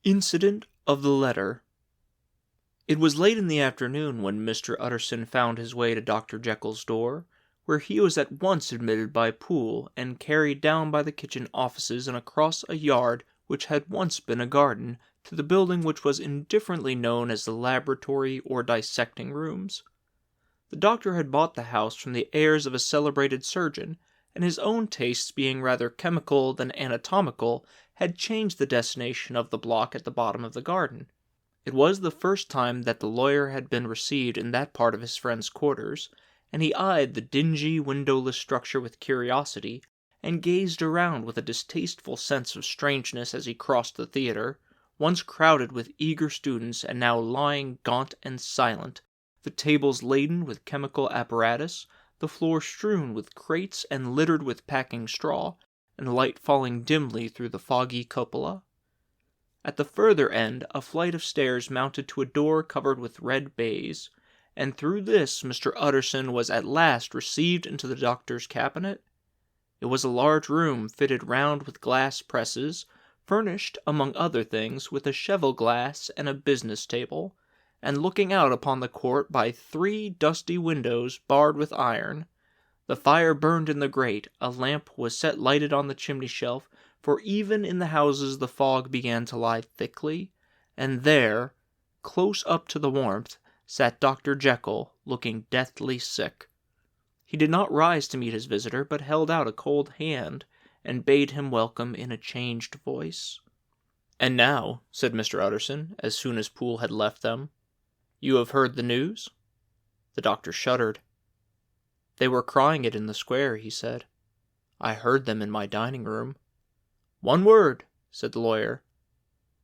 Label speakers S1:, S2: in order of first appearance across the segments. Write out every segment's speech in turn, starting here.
S1: Incident of the letter. It was late in the afternoon when Mr. Utterson found his way to Dr. Jekyll's door, where he was at once admitted by Poole and carried down by the kitchen offices and across a yard which had once been a garden to the building which was indifferently known as the laboratory or dissecting rooms. The doctor had bought the house from the heirs of a celebrated surgeon, and his own tastes being rather chemical than anatomical, had changed the destination of the block at the bottom of the garden. It was the first time that the lawyer had been received in that part of his friend's quarters, and he eyed the dingy, windowless structure with curiosity, and gazed around with a distasteful sense of strangeness as he crossed the theater, once crowded with eager students and now lying gaunt and silent, the tables laden with chemical apparatus, the floor strewn with crates and littered with packing straw, and light falling dimly through the foggy cupola. At the further end a flight of stairs mounted to a door covered with red baize, and through this Mr. Utterson was at last received into the doctor's cabinet. It was a large room fitted round with glass presses, furnished, among other things, with a cheval glass and a business table, and looking out upon the court by 3 dusty windows barred with iron. The fire burned in the grate, a lamp was set lighted on the chimney shelf, for even in the houses the fog began to lie thickly, and there, close up to the warmth, sat Dr. Jekyll, looking deathly sick. He did not rise to meet his visitor, but held out a cold hand, and bade him welcome in a changed voice. "And now," said Mr. Utterson, as soon as Poole had left them, "you have heard the news?" The doctor shuddered. "They were crying it in the square," he said. "I heard them in my dining-room." "One word," said the lawyer.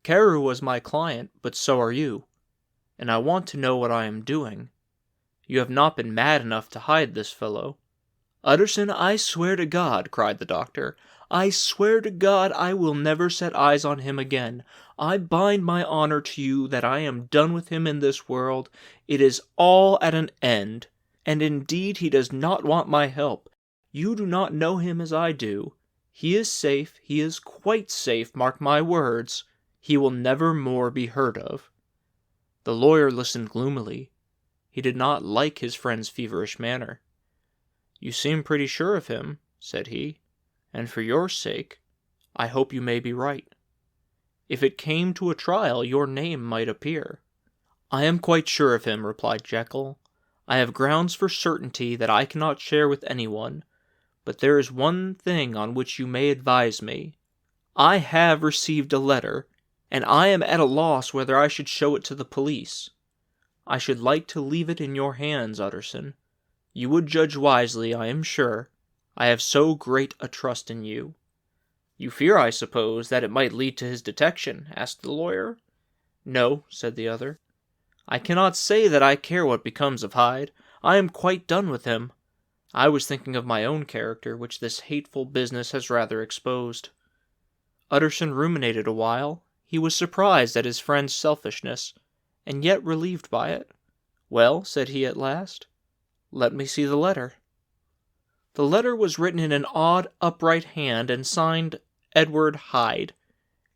S1: "Carew was my client, but so are you, and I want to know what I am doing. You have not been mad enough to hide this fellow." "Utterson, I swear to God," cried the doctor, "I swear to God I will never set eyes on him again. I bind my honor to you that I am done with him in this world. It is all at an end, and indeed he does not want my help. You do not know him as I do. He is safe, he is quite safe, mark my words. He will never more be heard of." The lawyer listened gloomily. He did not like his friend's feverish manner. "You seem pretty sure of him," said he, "and for your sake, I hope you may be right. If it came to a trial, your name might appear." "I am quite sure of him," replied Jekyll. "I have grounds for certainty that I cannot share with anyone, but there is one thing on which you may advise me. I have received a letter, and I am at a loss whether I should show it to the police. I should like to leave it in your hands, Utterson. You would judge wisely, I am sure. I have so great a trust in you." "You fear, I suppose, that it might lead to his detection?" asked the lawyer. "No," said the other. "I cannot say that I care what becomes of Hyde. I am quite done with him. I was thinking of my own character, which this hateful business has rather exposed." Utterson ruminated a while. He was surprised at his friend's selfishness, and yet relieved by it. "Well," said he at last, "let me see the letter." The letter was written in an odd, upright hand and signed Edward Hyde,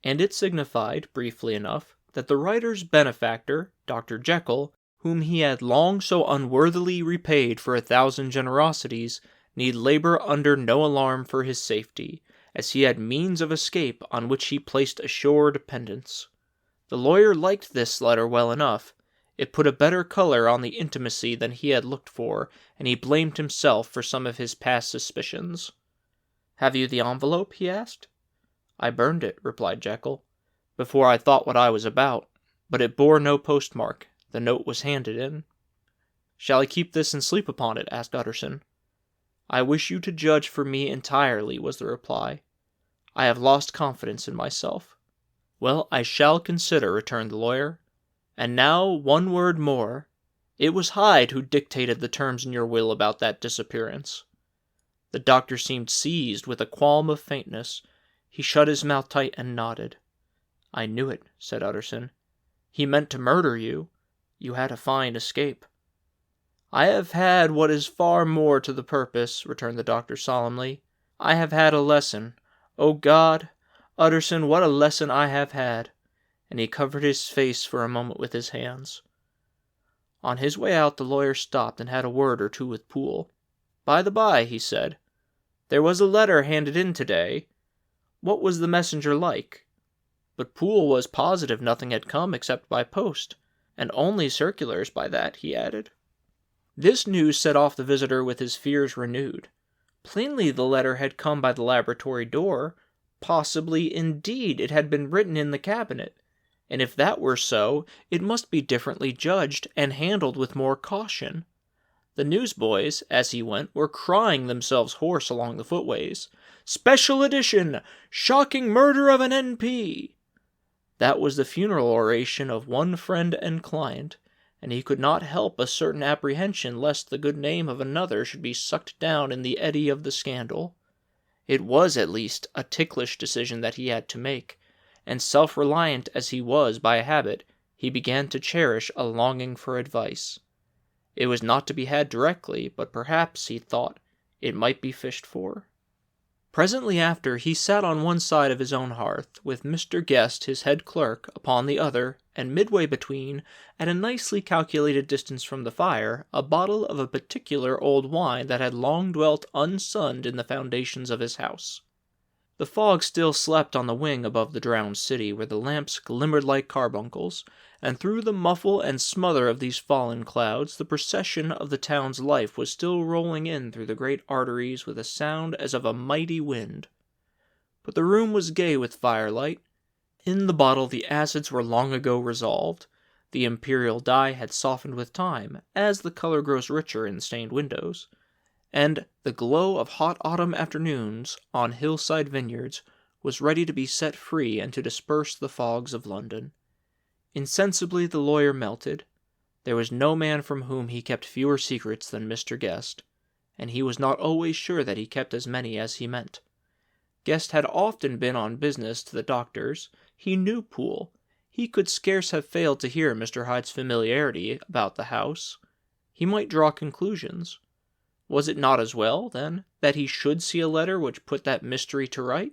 S1: and it signified, briefly enough, that the writer's benefactor, Dr. Jekyll, whom he had long so unworthily repaid for 1,000 generosities, need labor under no alarm for his safety, as he had means of escape on which he placed a sure dependence. The lawyer liked this letter well enough. It put a better color on the intimacy than he had looked for, and he blamed himself for some of his past suspicions. "Have you the envelope?" he asked. "I burned it," replied Jekyll, "before I thought what I was about, but it bore no postmark. The note was handed in." "Shall I keep this and sleep upon it?" asked Utterson. "I wish you to judge for me entirely," was the reply. "I have lost confidence in myself." "Well, I shall consider," returned the lawyer. "And now one word more. It was Hyde who dictated the terms in your will about that disappearance." The doctor seemed seized with a qualm of faintness. He shut his mouth tight and nodded. "I knew it," said Utterson. "He meant to murder you. You had a fine escape." "I have had what is far more to the purpose," returned the doctor solemnly. "I have had a lesson. O God, Utterson, what a lesson I have had! and he covered his face for a moment with his hands. On his way out, the lawyer stopped and had a word or two with Poole. "By the by," he said, "there was a letter handed in today. What was the messenger like?" But Poole was positive nothing had come except by post, and only circulars by that, he added. This news set off the visitor with his fears renewed. Plainly the letter had come by the laboratory door. Possibly, indeed, it had been written in the cabinet, and if that were so, it must be differently judged and handled with more caution. The newsboys, as he went, were crying themselves hoarse along the footways. "Special edition! Shocking murder of an N.P.!" That was the funeral oration of one friend and client, and he could not help a certain apprehension lest the good name of another should be sucked down in the eddy of the scandal. It was, at least, a ticklish decision that he had to make, and self-reliant as he was by habit, he began to cherish a longing for advice. It was not to be had directly, but perhaps, he thought, it might be fished for. Presently after, he sat on one side of his own hearth, with Mr. Guest, his head clerk, upon the other, and midway between, at a nicely calculated distance from the fire, a bottle of a particular old wine that had long dwelt unsunned in the foundations of his house. The fog still slept on the wing above the drowned city, where the lamps glimmered like carbuncles, and through the muffle and smother of these fallen clouds, the procession of the town's life was still rolling in through the great arteries with a sound as of a mighty wind. But the room was gay with firelight. In the bottle the acids were long ago resolved. The imperial dye had softened with time, as the color grows richer in stained windows, and the glow of hot autumn afternoons on hillside vineyards was ready to be set free and to disperse the fogs of London. Insensibly the lawyer melted. There was no man from whom he kept fewer secrets than Mr. Guest, and he was not always sure that he kept as many as he meant. Guest had often been on business to the doctor's. He knew Poole. He could scarce have failed to hear Mr. Hyde's familiarity about the house. He might draw conclusions. Was it not as well, then, that he should see a letter which put that mystery to right?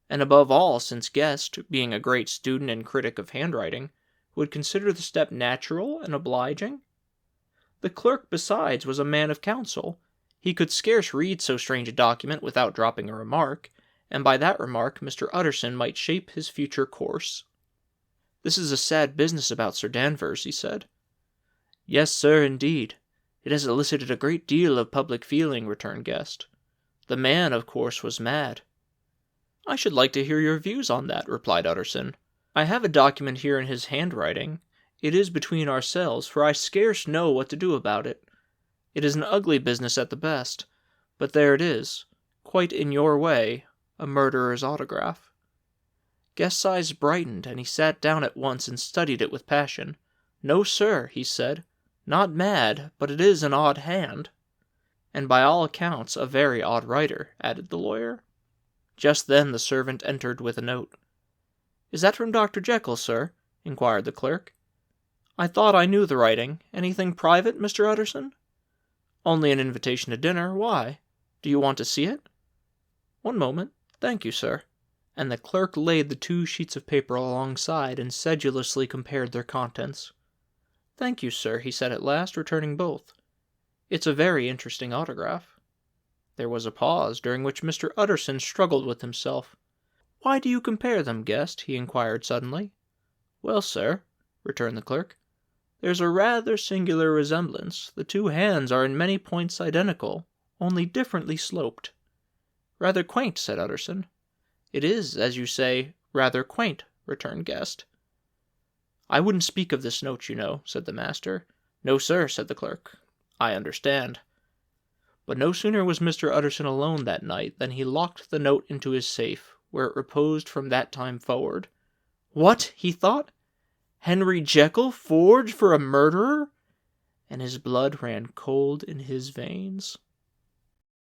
S1: And above all, since Guest, being a great student and critic of handwriting, would consider the step natural and obliging? The clerk, besides, was a man of counsel. He could scarce read so strange a document without dropping a remark, and by that remark Mr. Utterson might shape his future course. "This is a sad business about Sir Danvers," he said. "Yes, sir, indeed. It has elicited a great deal of public feeling," returned Guest. "The man, of course, was mad." "I should like to hear your views on that," replied Utterson. "I have a document here in his handwriting. It is between ourselves, for I scarce know what to do about it. It is an ugly business at the best, but there it is, quite in your way, a murderer's autograph." Guest's eyes brightened, and he sat down at once and studied it with passion. "No, sir," he said, "not mad, but it is an odd hand." "And by all accounts a very odd writer," added the lawyer. Just then the servant entered with a note. "Is that from Dr. Jekyll, sir?" inquired the clerk. "I thought I knew the writing. Anything private, Mr. Utterson?" "Only an invitation to dinner. Why? Do you want to see it?" "One moment. Thank you, sir." And the clerk laid the 2 sheets of paper alongside and sedulously compared their contents. "Thank you, sir," he said at last, returning both. "It's a very interesting autograph." There was a pause, during which Mr. Utterson struggled with himself. "Why do you compare them, Guest?" he inquired suddenly. "Well, sir," returned the clerk, "there's a rather singular resemblance. The 2 hands are in many points identical, only differently sloped." "Rather quaint," said Utterson. "It is, as you say, rather quaint," returned Guest. "I wouldn't speak of this note, you know," said the master. "No, sir," said the clerk. "I understand." But no sooner was Mr. Utterson alone that night than he locked the note into his safe, where it reposed from that time forward. "What!" he thought. "Henry Jekyll forged for a murderer?" And his blood ran cold in his veins.